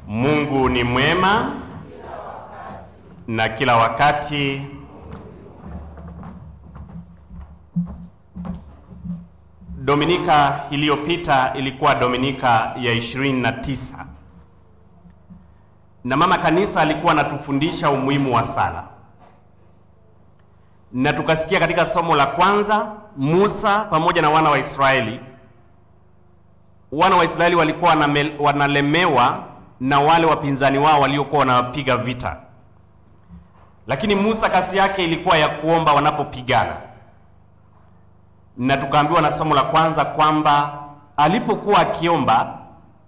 Mungu ni mwema na kila wakati. Dominika iliyopita ilikuwa Dominika ya 29. Na mama kanisa alikuwa anatufundisha umuhimu wa sala. Na tukasikia katika somo la kwanza, Musa pamoja na wana wa Israeli. Wana wa Israeli walikuwa wanalemewa na wale wapinzani wao waliokuwa wanapiga vita. Lakini Musa kazi yake ilikuwa ya kuomba wanapopigana. Na tukaambiwa na somo la kwanza kwamba alipokuwa akiomba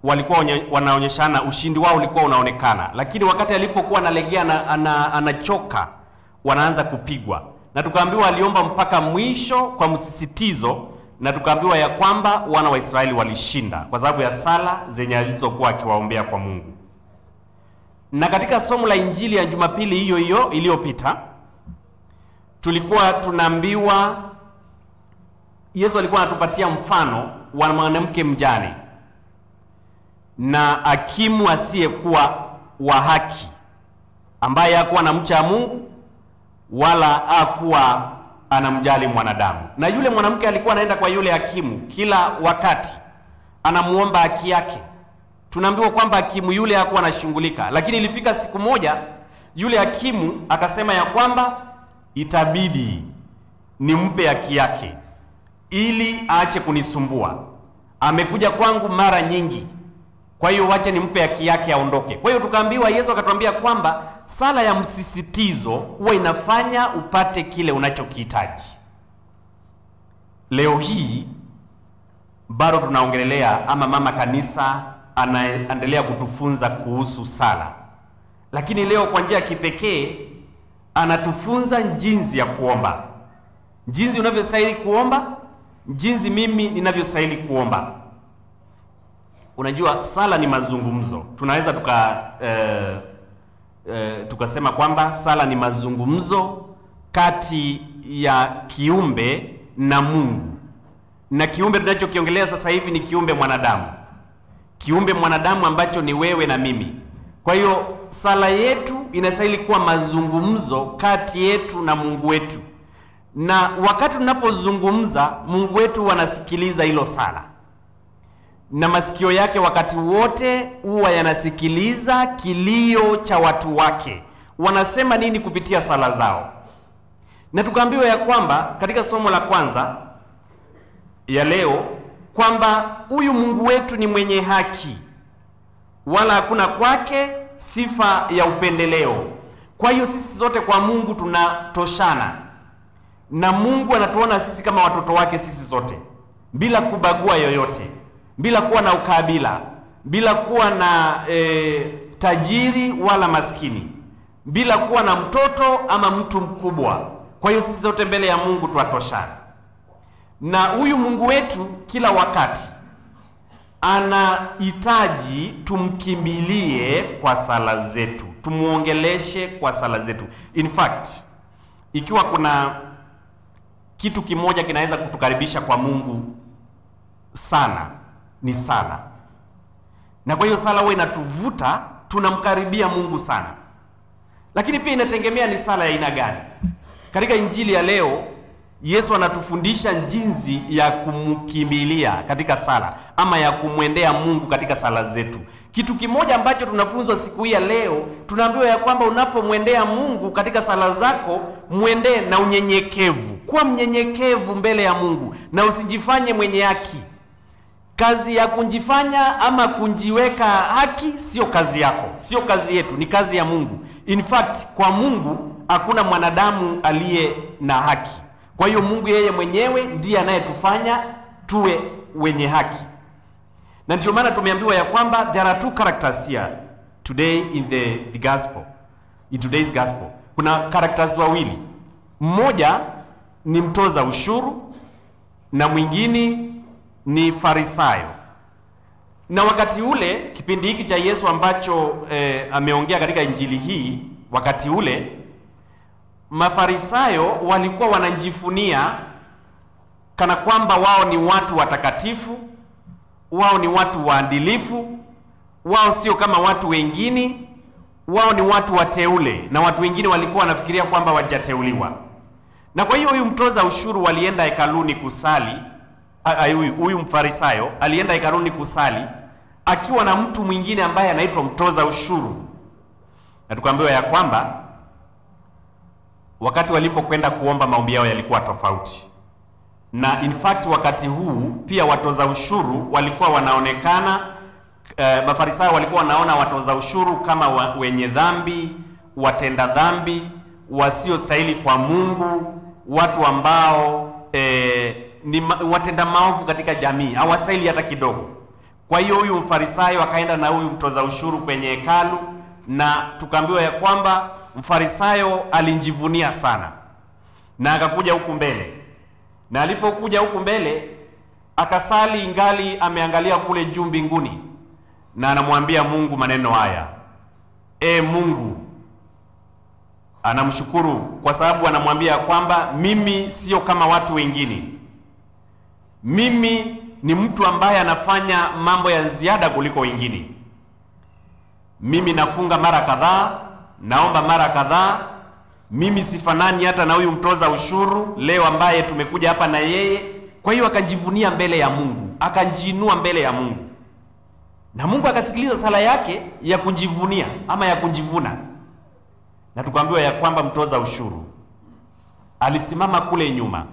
walikuwa wanaonyeshana, ushindi wao ulikuwa unaonekana. Lakini wakati alipokuwa analegea anachoka, wanaanza kupigwa. Na tukaambiwa aliomba mpaka mwisho kwa msisitizo, na tukaambiwa ya kwamba wana wa Israeli walishinda kwa sababu ya sala zenye alizokuwa akiwaombea kwa Mungu. Na katika somo la Injili ya Jumapili hiyo hiyo iliyopita, tulikuwa tunaambiwa Yesu alikuwa anatupatia mfano wa mwanamke mjane na hakimu asiyekuwa wa haki, ambaye hakuwa anamcha Mungu wala hakuwa anamjali mwanadamu. Na yule mwanamke alikuwa anaenda kwa yule hakimu kila wakati anamuomba haki yake. Tunaambiwa kwamba hakimu yule hakuwa anashughulika, lakini ilifika siku moja yule hakimu akasema ya kwamba itabidi nimpe haki yake ili aache kunisumbua. Amekuja kwangu mara nyingi, kwa hiyo wacha nimpe haki yake aondoke. Kwa hiyo tukaambiwa, Yesu akatuambia kwamba sala ya msisitizo huwa inafanya upate kile unachokihitaji. Leo hii bado tunaongelea, ama mama kanisa anaendelea kutufunza kuhusu sala. Lakini leo kwa njia ya kipekee anatufunza jinsi ya kuomba. Jinsi unavyostahili kuomba, jinsi mimi ninavyostahili kuomba. Unajua sala ni mazungumzo. Tunaweza tukasema kwamba sala ni mazungumzo kati ya kiumbe na Mungu. Na kiumbe tunachokiongelea sasa hivi ni kiumbe mwanadamu. Kiumbe mwanadamu ambacho ni wewe na mimi. Kwa hiyo sala yetu inastahili kuwa mazungumzo kati yetu na Mungu wetu. Na wakati tunapozungumza, Mungu wetu anasikiliza hilo sala. Na masikio yake wakati wote huwa yanasikiliza kilio cha watu wake. Wanasema nini kupitia sala zao. Na tukaambiwa ya kwamba katika somo la kwanza ya leo kwamba huyu Mungu wetu ni mwenye haki, wala hakuna kwake sifa ya upendeleo. Kwa hiyo sisi zote kwa Mungu tunatoshana. Na Mungu anatuona sisi kama watoto wake sisi zote, bila kubagua yoyote, bila kuwa na ukabila, bila kuwa na tajiri wala maskini, bila kuwa na mtoto ama mtu mkubwa. Kwa hiyo sisi zote mbele ya Mungu tuatoshana. Na huyu Mungu wetu kila wakati anahitaji tumkimbilie kwa sala zetu, tumuongeleshe kwa sala zetu. In fact, ikiwa kuna kitu kimoja kinaweza kutukaribisha kwa Mungu sana, ni sala. Na kwa hiyo sala huwa inatuvuta tunamkaribia Mungu sana. Lakini pia inategemea ni sala ya aina gani. Katika Injili ya leo Yesu anatufundisha jinsi ya kumkimbilia katika sala, ama ya kumwendea Mungu katika sala zetu. Kitu kimoja ambacho tunafunzwa siku hii ya leo, tunaambiwa ya kwamba unapomwendea Mungu katika sala zako, muendee na unyenyekevu. Kuwa mnyenyekevu mbele ya Mungu na usijifanye mwenye haki. Kazi ya kunjifanya ama kunjiweka haki sio kazi yako, sio kazi yetu, ni kazi ya Mungu. In fact, kwa Mungu hakuna mwanadamu aliye na haki. Kwa hiyo Mungu yeye mwenyewe ndiye anayetufanya tuwe wenye haki. Na ndio maana tumeambiwa ya kwamba there are two characters here today in the gospel. In today's gospel kuna characters wawili. Mmoja ni mtoza ushuru na mwingine ni Farisayo. Na wakati ule, kipindi hiki cha Yesu ambacho ameongea katika Injili hii, wakati ule Mafarisayo walikuwa wanajifunia kana kwamba wao ni watu watakatifu, wao ni watu waadilifu, wao sio kama watu wengine, wao ni watu wateule, na watu wengine walikuwa wanafikiria kwamba wajateuliwa. Na kwa hiyo huyu mtoza ushuru walienda hekaluni kusali, huyu mfarisayo alienda hekaluni kusali akiwa na mtu mwingine ambaye anaitwa mtoza ushuru. Na tukaambiwa ya kwamba wakati walipokwenda kuomba maombi yao yalikuwa tofauti. Na in fact wakati huu pia watoza ushuru walikuwa wanaonekana, mafarisayo walikuwa wanaona watoza ushuru kama wenye dhambi, watenda dhambi, wasiostahili kwa Mungu, watu ambao ni watenda maovu katika jamii, hawastahili hata kidogo. Kwa hiyo huyu mfarisayo akaenda na huyu mtoza ushuru kwenye hekalu, na tukaambiwa ya kwamba mfarisayo alinjivunia sana na akakuja huku mbele. Na alipokuja huku mbele akasali ingali ameangalia kule juu mbinguni, na anamwambia Mungu maneno haya. Mungu anamshukuru kwa sababu anamwambia kwamba mimi sio kama watu wengine. Mimi ni mtu ambaye anafanya mambo ya ziada kuliko wengine. Mimi nafunga mara kadhaa, naomba mara kadhaa. Mimi sifanani hata na huyu mtoza ushuru leo ambaye tumekuja hapa na yeye. Kwa hiyo akajivunia mbele ya Mungu, akajiinua mbele ya Mungu. Na Mungu akasikiliza sala yake ya kujivunia ama ya kujivuna. Na tukaambiwa ya kwamba mtoza ushuru alisimama kule nyuma.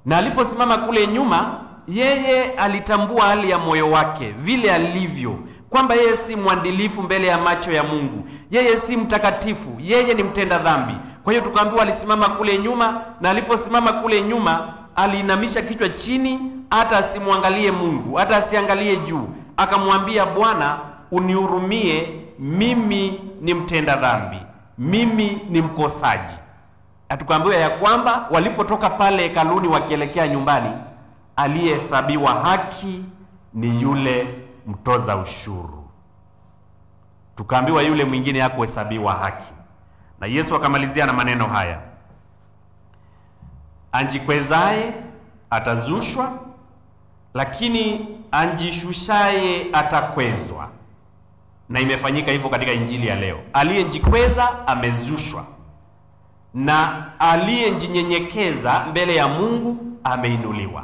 Na aliposimama kule nyuma, yeye alitambua hali ya moyo wake vile alivyo, kwamba yeye si mwadilifu mbele ya macho ya Mungu, yeye si mtakatifu, yeye ni mtenda dhambi. Kwa hiyo tukaambiwa alisimama kule nyuma, na aliposimama kule nyuma aliinamisha kichwa chini, hata asimwangalie Mungu, hata asiangalie juu. Akamwambia, Bwana unihurumie, mimi ni mtenda dhambi, mimi ni mkosaji. Tukaambiwa ya kwamba walipotoka pale hekaluni wakielekea nyumbani, aliyehesabiwa haki ni yule mtoza ushuru. Tukaambiwa yule mwingine hakuhesabiwa haki. Na Yesu akamalizia na maneno haya: anjikwezaye atazushwa, lakini anjishushaye atakwezwa. Na imefanyika hivyo katika injili ya leo. Aliyejikweza amezushwa, na aliyejinyenyekeza mbele ya Mungu ameinuliwa.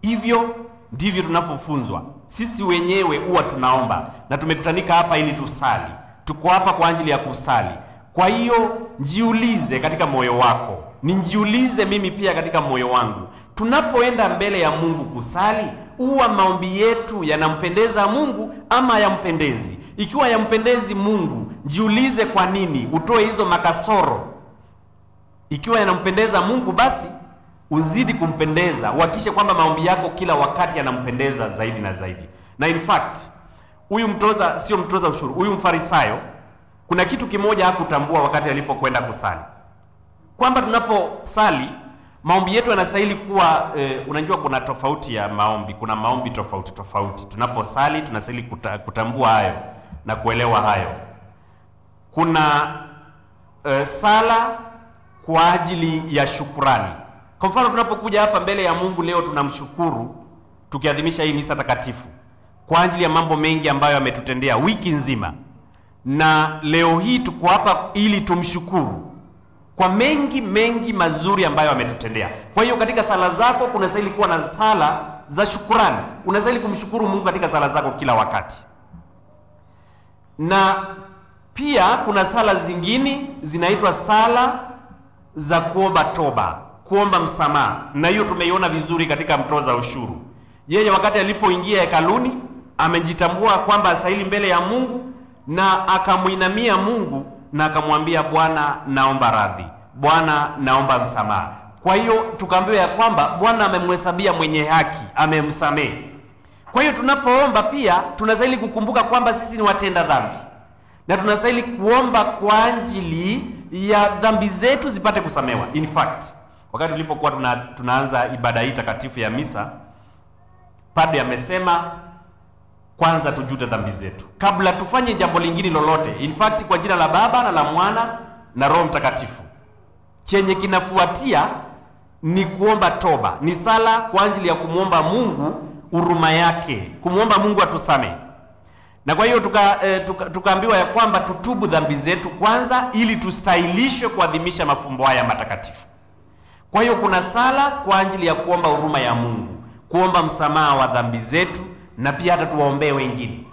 Hivyo ndivyo tunapofunzwa. Sisi wenyewe huwa tunaomba na tumekutanika hapa ili tusali. Tuko hapa kwa ajili ya kusali. Kwa hiyo jiulize katika moyo wako, nijiulize mimi pia katika moyo wangu. Tunapoenda mbele ya Mungu kusali, huwa maombi yetu yanampendeza Mungu ama yampendezi? Ikiwa yampendezi Mungu, jiulize kwa nini, utoe hizo makasoro. Ikiwa yanampendeza Mungu, basi uzidi kumpendeza, uhakikishe kwamba maombi yako kila wakati yanampendeza zaidi na zaidi. Na in fact, huyu sio mtoza ushuru, huyu mfarisayo, kuna kitu kimoja hakutambua wakati alipokwenda kusali, kwamba tunaposali maombi yetu yanastahili kuwa unajua kuna tofauti ya maombi, kuna maombi tofauti tofauti. Tunaposali tunastahili kutambua hayo na kuelewa hayo. Kuna sala kwa ajili ya shukrani. Kwa mfano, tunapokuja hapa mbele ya Mungu leo tunamshukuru tukiadhimisha hii misa takatifu kwa ajili ya mambo mengi ambayo ametutendea wiki nzima. Na leo hii tuko hapa ili tumshukuru kwa mengi mazuri ambayo ametutendea. Kwa hiyo katika sala zako kunastahili kuwa na sala za shukrani. Unastahili kumshukuru Mungu katika sala zako kila wakati. Na pia kuna sala zingine zinaitwa sala za kuomba toba, kuomba msamaha. Na hiyo tumeiona vizuri katika mtoza ushuru. Yeye wakati alipoingia hekaluni amejitambua kwamba astahili mbele ya Mungu, na akamuinamia Mungu na akamwambia, Bwana naomba radhi, Bwana naomba msamaha. Kwa hiyo tukaambiwa ya kwamba Bwana amemhesabia mwenye haki, amemsamehe. Kwa hiyo tunapoomba pia tunastahili kukumbuka kwamba sisi ni watenda dhambi, na tunastahili kuomba kwa ajili ya dhambi zetu zipate kusamewa. In fact, wakati tulipokuwa tunaanza ibada hii takatifu ya misa, padre amesema kwanza tujute dhambi zetu kabla tufanye jambo lingine lolote. In fact, kwa jina la Baba na la Mwana na Roho Mtakatifu, chenye kinafuatia ni kuomba toba, ni sala kwa ajili ya kumwomba Mungu huruma yake, kumwomba Mungu atusamehe. Na kwa hiyo tukaambiwa ya kwamba tutubu dhambi zetu kwanza ili tustahilishwe kuadhimisha mafumbo haya matakatifu. Kwa hiyo kuna sala kwa ajili ya kuomba huruma ya Mungu, kuomba msamaha wa dhambi zetu, na pia hata tuwaombee wengine.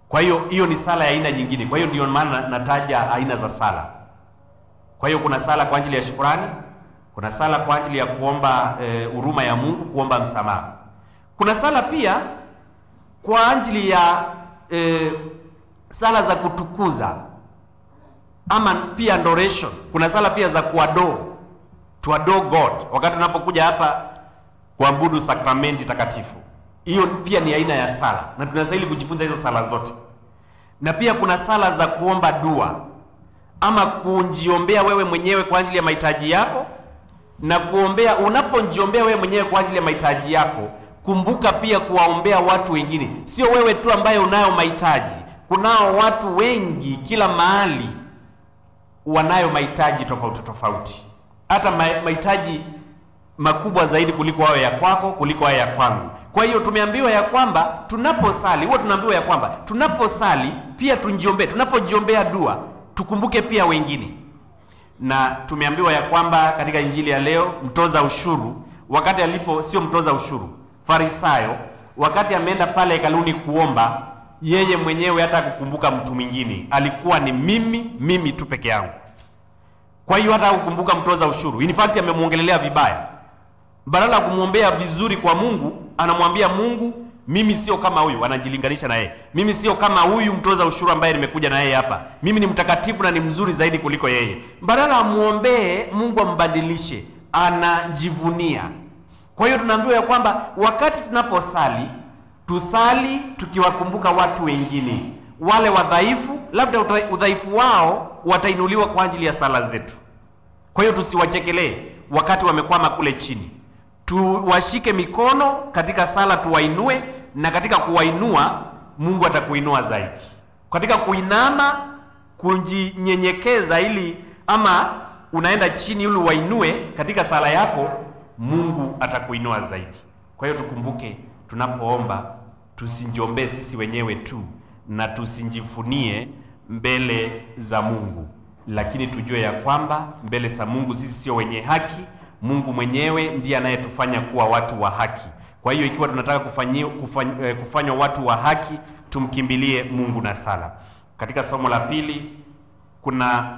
Kwa hiyo hiyo ni sala ya aina nyingine. Kwa hiyo ndio maana nataja aina za sala. Kwa hiyo kuna sala kwa ajili ya shukrani, kuna sala kwa ajili ya kuomba huruma ya Mungu, kuomba msamaha. Kuna sala pia kwa ajili ya sala za kutukuza ama pia adoration. Kuna sala pia za to adore God wakati tunapokuja hapa kuabudu sakramenti takatifu. Hiyo pia ni aina ya sala na tunastahili kujifunza hizo sala zote. Na pia kuna sala za kuomba dua ama kujiombea wewe mwenyewe kwa ajili ya mahitaji yako, na kuombea, unapojiombea wewe mwenyewe kwa ajili ya mahitaji yako, kumbuka pia kuwaombea watu wengine. Sio wewe tu ambaye unayo mahitaji. Kunao watu wengi kila mahali wanayo mahitaji tofauti tofauti. Hata mahitaji makubwa zaidi kuliko hayo ya kwako, kuliko hayo ya kwangu. Kwa hiyo tumeambiwa ya kwamba tunaposali, tunaambiwa ya kwamba tunaposali pia tunjiombee. Tunapojiombea dua, tukumbuke pia wengine. Na tumeambiwa ya kwamba katika injili ya leo, mtoza ushuru wakati sio mtoza ushuru, Farisayo, wakati ameenda pale hekaluni kuomba, yeye mwenyewe hata kukumbuka mtu mwingine, alikuwa ni mimi tu peke yangu. Kwa hiyo hata kukumbuka mtoza ushuru, in fact amemuongelelea vibaya. Badala ya kumwombea vizuri kwa Mungu, anamwambia Mungu, mimi sio kama huyu. Anajilinganisha na yeye. Mimi sio kama huyu mtoza ushuru ambaye nimekuja na yeye hapa. Mimi ni mtakatifu na ni mzuri zaidi kuliko yeye. Badala amuombee Mungu ambadilishe, anajivunia. Kwa hiyo tunaambiwa ya kwamba wakati tunaposali, tusali tukiwakumbuka watu wengine, wale wadhaifu, labda udhaifu wao watainuliwa kwa ajili ya sala zetu. Kwa hiyo tusiwachekelee wakati wamekwama kule chini. Tuwashike mikono katika sala, tuwainue, na katika kuwainua Mungu atakuinua zaidi. Katika kuinama, kujinyenyekeza ili ama unaenda chini ili wainue katika sala yako, Mungu atakuinua zaidi. Kwa hiyo tukumbuke tunapoomba tusinjiombee sisi wenyewe tu na tusinjifunie mbele za Mungu, lakini tujue ya kwamba mbele za Mungu sisi sio wenye haki. Mungu mwenyewe ndiye anayetufanya kuwa watu wa haki. Kwa hiyo ikiwa tunataka kufanywa watu wa haki, tumkimbilie Mungu na sala. Katika somo la pili kuna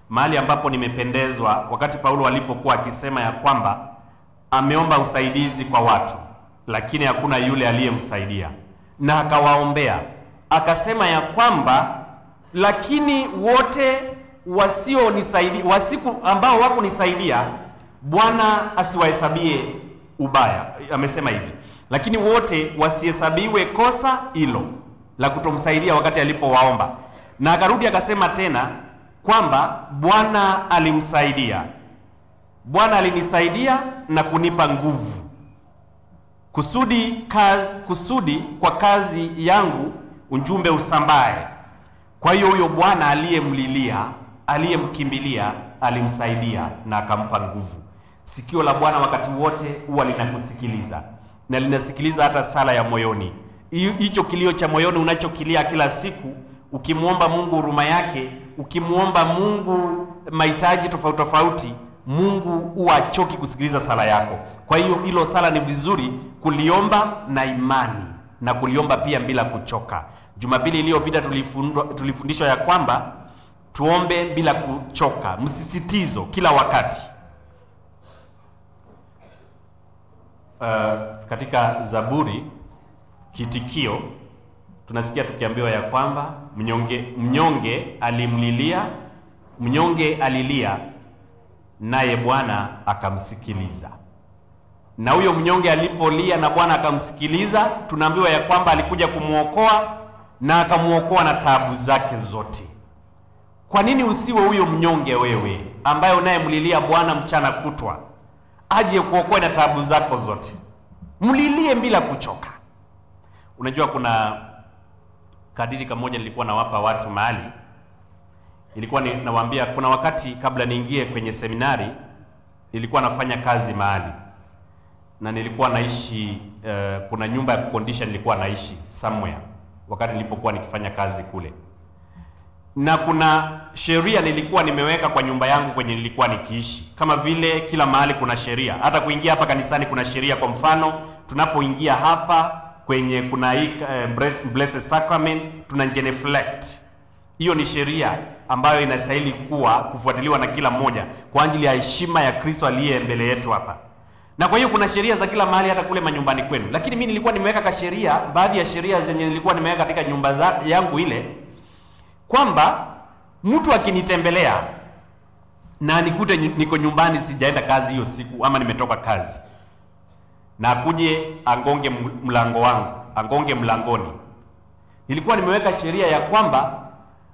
mahali ambapo nimependezwa wakati Paulo alipokuwa akisema ya kwamba ameomba usaidizi kwa watu, lakini hakuna yule aliyemsaidia, na akawaombea akasema ya kwamba lakini wote ambao wako nisaidia, Bwana asiwahesabie ubaya. Amesema hivi, lakini wote wasihesabiwe kosa hilo la kutomsaidia wakati alipowaomba. Na akarudi akasema tena kwamba Bwana alimsaidia. Bwana alinisaidia na kunipa nguvu kusudi kwa kazi yangu ujumbe usambae. Kwa hiyo huyo Bwana aliyemlilia, aliyemkimbilia, alimsaidia na akampa nguvu. Sikio la Bwana wakati wote huwa linakusikiliza, na linasikiliza hata sala ya moyoni. Hicho kilio cha moyoni unachokilia kila siku, ukimuomba Mungu huruma yake, ukimuomba Mungu mahitaji tofauti tofauti, Mungu huwa hachoki kusikiliza sala yako. Kwa hiyo hilo sala ni vizuri kuliomba na imani, na kuliomba pia bila kuchoka. Jumapili iliyopita tulifundishwa ya kwamba tuombe bila kuchoka, msisitizo kila wakati. Katika Zaburi kitikio tunasikia tukiambiwa ya kwamba mnyonge alilia naye Bwana akamsikiliza. Na huyo mnyonge alipolia na Bwana akamsikiliza, tunaambiwa ya kwamba alikuja kumuokoa na akamuokoa na taabu zake zote. Kwa nini usiwe huyo mnyonge wewe ambaye unayemlilia Bwana mchana kutwa, aje kuokoa na taabu zako zote? Mlilie bila kuchoka. Unajua kuna hadithi kamoja nilikuwa nawapa watu mahali. Nilikuwa nawaambia kuna wakati kabla niingie kwenye seminari nilikuwa nafanya kazi mahali. na nilikuwa naishi kuna nyumba ya kukondisha nilikuwa naishi somewhere wakati nilipokuwa nikifanya kazi kule, na kuna sheria nilikuwa nimeweka kwa nyumba yangu kwenye nilikuwa nikiishi. Kama vile kila mahali kuna sheria, hata kuingia hapa kanisani kuna sheria. Kwa mfano, tunapoingia hapa kwenye kuna hii Blessed Sacrament tuna genuflect. Hiyo ni sheria ambayo inastahili kufuatiliwa na kila mmoja kwa ajili ya heshima ya Kristo aliye mbele yetu hapa. Na kwa hiyo kuna sheria za kila mahali, hata kule manyumbani kwenu. Lakini mimi nilikuwa nimeweka ka sheria, baadhi ya sheria zenye nilikuwa nimeweka katika nyumba yangu ile, kwamba mtu akinitembelea na nikute niko nyumbani, sijaenda kazi hiyo siku ama nimetoka kazi, na akuje angonge mlango wangu, angonge mlangoni, nilikuwa nimeweka sheria ya kwamba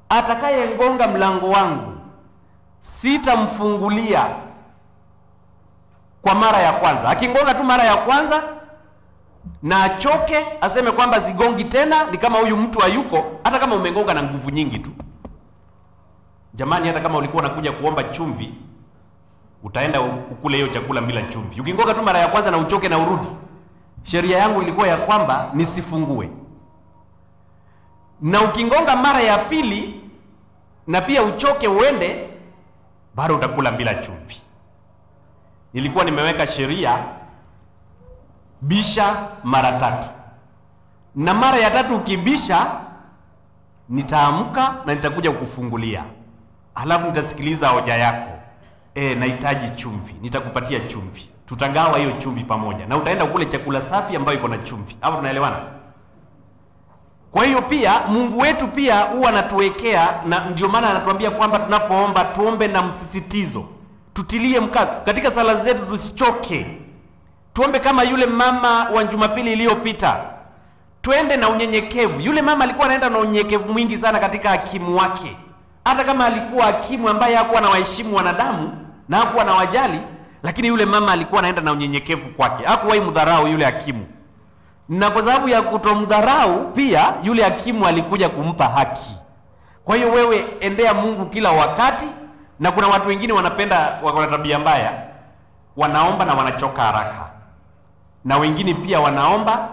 atakayengonga mlango wangu sitamfungulia kwa mara ya kwanza. Akingonga tu mara ya kwanza na achoke, aseme kwamba sigongi tena, ni kama huyu mtu hayuko, hata kama umengonga na nguvu nyingi tu. Jamani, hata kama ulikuwa unakuja kuomba chumvi, utaenda ukule hiyo chakula bila chumvi. Ukingonga tu mara ya kwanza na uchoke na urudi, sheria yangu ilikuwa ya kwamba nisifungue. Na ukingonga mara ya pili na pia uchoke uende, bado utakula bila chumvi. Nilikuwa nimeweka sheria bisha mara 3. Na mara ya 3 ukibisha, nitaamka na nitakuja kukufungulia. Halafu nitasikiliza hoja yako. Nahitaji chumvi, nitakupatia chumvi. Tutagawa hiyo chumvi pamoja. Na utaenda kule chakula safi ambayo iko na chumvi. Hapo tunaelewana? Kwa hiyo pia Mungu wetu pia huwa anatuwekea, na ndio maana anatuambia kwamba tunapoomba tuombe na msisitizo. Tutilie mkazo katika sala zetu, tusichoke. Tuombe kama yule mama wa Jumapili iliyopita. Twende na unyenyekevu. Yule mama alikuwa anaenda na unyenyekevu mwingi sana katika hakimu wake. Hata kama alikuwa hakimu ambaye hakuwa na waheshimu wanadamu na hakuwa na wajali, lakini yule mama alikuwa anaenda na unyenyekevu kwake. Hakuwahi mdharau yule hakimu. Na kwa sababu ya kutomdharau pia yule hakimu alikuja kumpa haki. Kwa hiyo wewe endea Mungu kila wakati. Na kuna watu wengine wanapenda, wako na tabia mbaya, wanaomba na wanachoka haraka. Na wengine pia wanaomba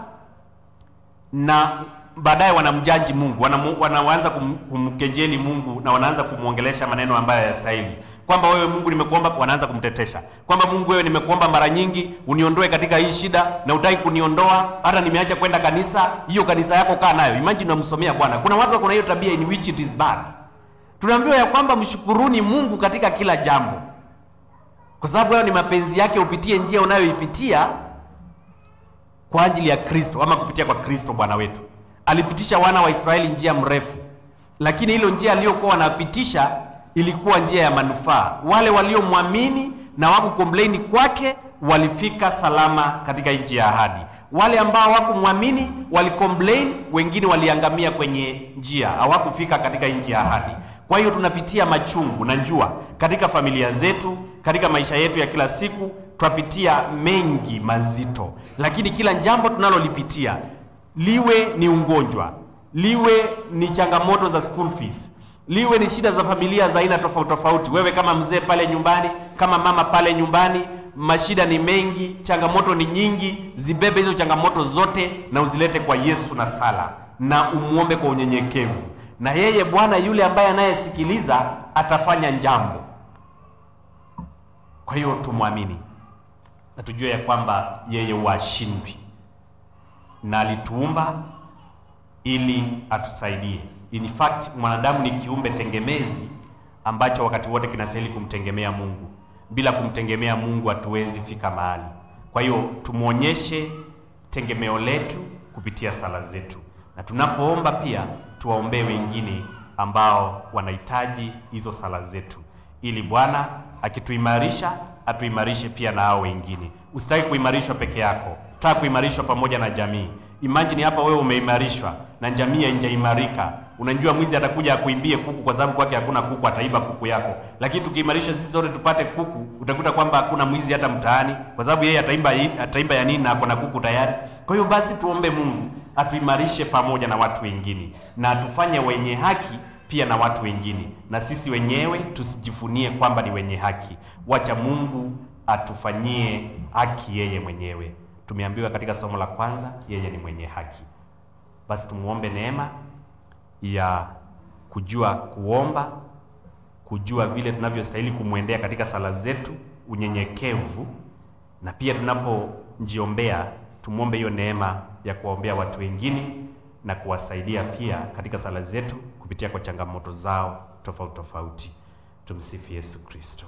na baadaye wanamjaji Mungu, wanaanza kumkejeli Mungu na wanaanza kumuongelesha maneno ambayo hayastahili. Kwamba wewe Mungu nimekuomba, wanaanza kumtetesha. Kwamba Mungu wewe nimekuomba mara nyingi uniondoe katika hii shida na hutaki kuniondoa, hata nimeacha kwenda kanisa, hiyo kanisa yako kaa nayo. Imagine unamsomea Bwana. Kuna watu wako na hiyo tabia in which it is bad. Tunaambiwa ya kwamba mshukuruni Mungu katika kila jambo, kwa sababu hayo ni mapenzi yake upitie njia unayoipitia kwa ajili ya Kristo, ama kupitia kwa Kristo Bwana wetu. Alipitisha wana wa Israeli njia mrefu, lakini hilo njia aliyokuwa wanapitisha ilikuwa njia ya manufaa. Wale waliomwamini na wakukomplaini kwake walifika salama katika nchi ya ahadi. Wale ambao hawakumwamini walikomplain, wengine waliangamia kwenye njia, hawakufika katika nchi ya ahadi. Kwa hiyo tunapitia machungu na njua katika familia zetu, katika maisha yetu ya kila siku, tunapitia mengi mazito. Lakini kila jambo tunalolipitia, liwe ni ugonjwa, liwe ni changamoto za school fees, liwe ni shida za familia za aina tofauti tofauti, wewe kama mzee pale nyumbani, kama mama pale nyumbani, mashida ni mengi, changamoto ni nyingi, zibebe hizo changamoto zote na uzilete kwa Yesu na sala, na umuombe kwa unyenyekevu. Na yeye Bwana yule ambaye anayesikiliza atafanya jambo. Kwa hiyo tumwamini na tujue ya kwamba yeye huashindwi, na alituumba ili atusaidie. In fact, mwanadamu ni kiumbe tegemezi ambacho wakati wote kinastahili kumtegemea Mungu. Bila kumtegemea Mungu hatuwezi fika mahali. Kwa hiyo tumuonyeshe tegemeo letu kupitia sala zetu, na tunapoomba pia tuwaombee wengine ambao wanahitaji hizo sala zetu, ili Bwana akituimarisha atuimarishe pia na hao wengine. Usitaki kuimarishwa peke yako, taka kuimarishwa pamoja na jamii. Imagine hapa wewe umeimarishwa na jamii haijaimarika. Unajua mwizi atakuja akuimbie kuku kwa sababu kwake hakuna kuku, ataiba kuku yako. Lakini tukiimarisha sisi sote tupate kuku, utakuta kwamba hakuna mwizi hata mtaani, kwa sababu yeye ataimba ya nini na ako na kuku tayari. Kwa hiyo basi tuombe Mungu atuimarishe pamoja na watu wengine, na atufanye wenye haki pia na watu wengine, na sisi wenyewe tusijifunie kwamba ni wenye haki. Wacha Mungu atufanyie haki yeye mwenyewe. Tumeambiwa katika somo la kwanza, yeye ni mwenye haki. Basi tumuombe neema ya kujua kuomba, kujua vile tunavyostahili kumwendea katika sala zetu, unyenyekevu, na pia tunapojiombea tumuombe hiyo neema ya kuwaombea watu wengine na kuwasaidia pia katika sala zetu kupitia kwa changamoto zao tofauti tofauti. Tumsifu Yesu Kristo.